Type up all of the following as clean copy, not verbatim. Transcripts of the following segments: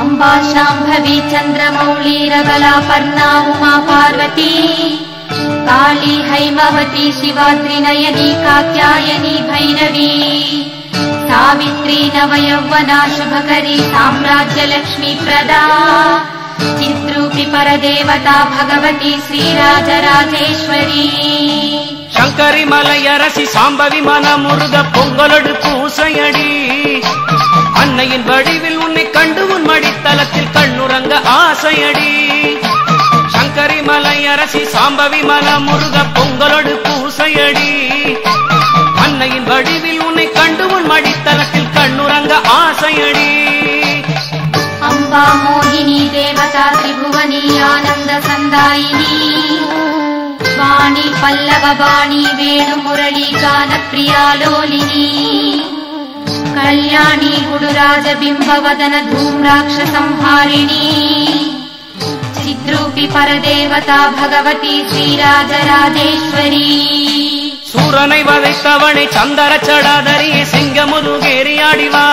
अम्बा शाम्भवी चन्द्रमौळीरबला पर्णा उमा पार्वती काली हैमवती शिवाद्रिनयनी कात्यायनी भैरवी सावित्री नवयौवना शुभकरी साम्राज्यलक्ष्मी प्रदा चिद्रूपी परदेवता भगवती श्रीराजराजेश्वरी शंकरी मलयरसी साम्बवी मनमुरुग பொங்கலோடு பூசையடி அன்னையின் வடிவில் உன்னை கண்டு உன் மடித்தலத்தில் கண்ணுறங்க ஆசையடி शंकरी मलयरसी साम्बवी मनमुरुग பொங்கலோடு பூசையடி அன்னையின் வடிவில் உன்னை கண்டு உன் மடித்தலத்தில் கண்ணுறங்க ஆசையடி अम्बा मोहिनी देवता त्रिभुवनी आनंद संदायिनी वाणी पल्लव वाणी वेणु मुरली गान प्रिया लोलिनी कल्याणी गुडुराज बिंबवदन धूम्राक्ष संहारिणी चिद्रूपी परदेवता भगवती श्रीराजराजेश्वरी सूरனை வதைத்தவனை சந்தர சடாதரியே சிங்கமுதுகேறி ஆடிவா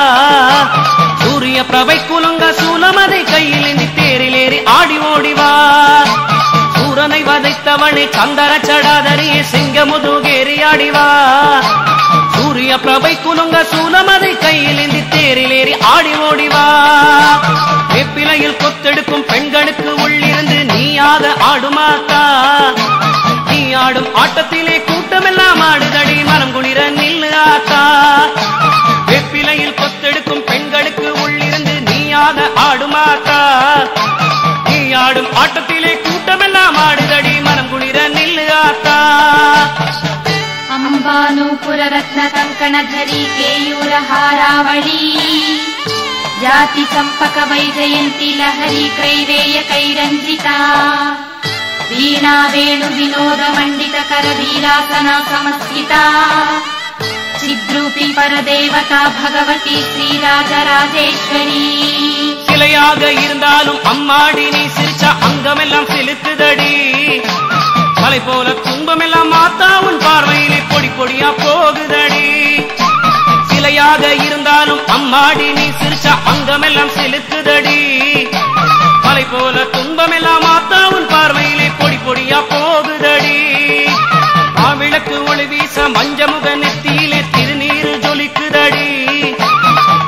சூரிய பிரபை குலுங்க சூலமதை கையில் ஏந்தி தேரிலேறி ஆடி ஓடிவா சூரனை வதைத்தவனை சந்தர சடாதரியே சிங்கமுதுகேறி ஆடிவா சூரிய பிரபை குலுங்க சூலமதை கையில் ஏந்தி தேரிலேறி ஆடி ஓடிவா வேப்பிலையில் கொத்தெடுக்கும் பெண்களுக்கு உள்ளிருந்து நீயாக ஆடுமாத்தா நீ ஆடும் ஆட்டத்திலே கூட்டமெல்லாம் ஆடுதடி மனம் குளிர நில்லு ஆத்தா வெப்பிலையில் கொத்தெடுக்கும் பெண்களுக்கு உள்ளிருந்து நீயாக ஆடுமாத்தா நீ ஆடும் ஆட்டத்திலே கூட்டமெல்லாம் ஆடுதடி மனம் குளிர நில்லு ஆத்தா अंबानूपुर रत्न कंकण धरी केयूर हारावली जाति चंपक वैजयंती लहरी क्रैवेय कैरंजिता वीणा वेणु विनोद मंडित कर वीरासना समस्थिता चिद्रूपी परदेवता भगवती श्रीराजराजेश्वरी சிலையாக இருந்தாலும் அம்மாடி நீ சிரிச்ச அங்கமெல்லாம் செலுத்துதடி மலை போல துன்பமெல்லாம் மாத்தா உன் பார்வையிலே பொடி பொடியா போகுதடி சிலையாக இருந்தாலும் அம்மாடி நீ சிரிச்ச அங்கமெல்லாம் செலுத்துதடி மலை போல துன்பமெல்லாம் மாத்தா உன் பார்வையிலே பொடி பொடியா போகுதடி மாவிளக்கு ஒளி வீச மஞ்சமுக நெத்தியிலே திருநீரு ஜொலிக்குதடி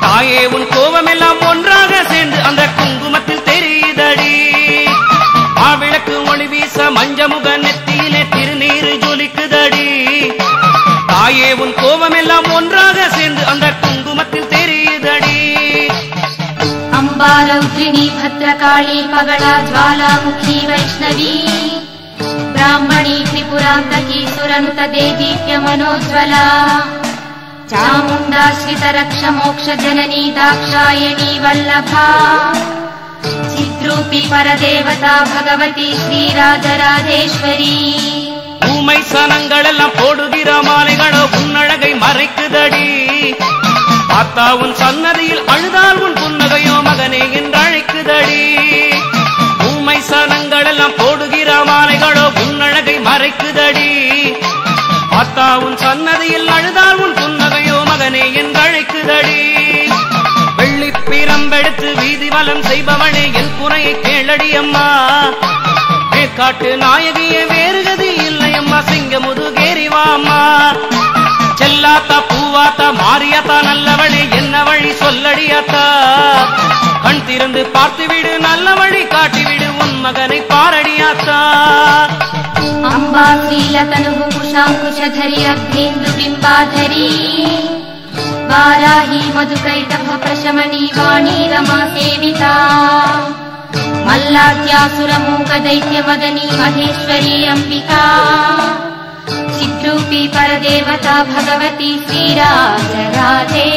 தாயே உன் கோபமெல்லாம் ஒன்றாக சேர்ந்து அந்த குங்குமத்தில் தெரியுதடி மாவிளக்கு ஒளி வீச மஞ்சமுக நெத்தியிலே திருநீரு ஜொலிக்குதடி தாயே உன் கோபமெல்லாம் ஒன்றாக சேர்ந்து அந்த குங்குமத்தில் தெரியுதடி अम्बा रौद्रिणी भद्रकाली पगला ज्वालामुखी वैष्णवी ब्राह्मणी त्रिपुरान्तकी सुरनुत देदीप्य मनोज्वला चामुण्डाश्रित रक्ष मोक्ष जननी दाक्षायणी वल्लभा चिद्रूपी परदेवता भगवती श्रीराजराजेश्वरी ஊமை சனங்களெல்லாம் போடுகிற மாலைகளோ உன்னழகை மறைக்குதடி பார்த்தா உன் சன்னதியில் அழுதால் உன் புன்னகையோ மகனே என்று அழைக்குதடி ஊமை சனங்களெல்லாம் போடுகிற மாலைகளோ உன்னழகை மறைக்குதடி பார்த்தா உன் சன்னதியில் அழுதால் உன் புன்னகையோ மகனே என்று அழைக்குதடி வெள்ளி பிரம்பெடுத்து வீதி வலம் செய்பவனே என் குறையை கேளடி அம்மா மேற்காட்டு நாயகியே வேறுகதி இல்லை அம்மா சிங்கமுதுகேறிவாம்மா செல்லாத்தா பூவாத்தா மாரியாத்தா நல்லவளே என்ன வழி சொல்லடியாத்தா கண் திறந்து பார்த்துவிடு நல்ல வழி காட்டிவிடு உன் மகனை பாரடியாத்தா अम्बा श्रीलतनुः कुशाङ्कुशधरी अग्नीन्दु बिम्बाधरी वाराही मधुकैटभ प्रशमनी वाणी रमा सेविता मल्लाद्यासुरमूक दैत्यमदनी महेश्वरी अंबिका चिद्रूपी परदेवता भगवती श्रीराजराजेश्वरी।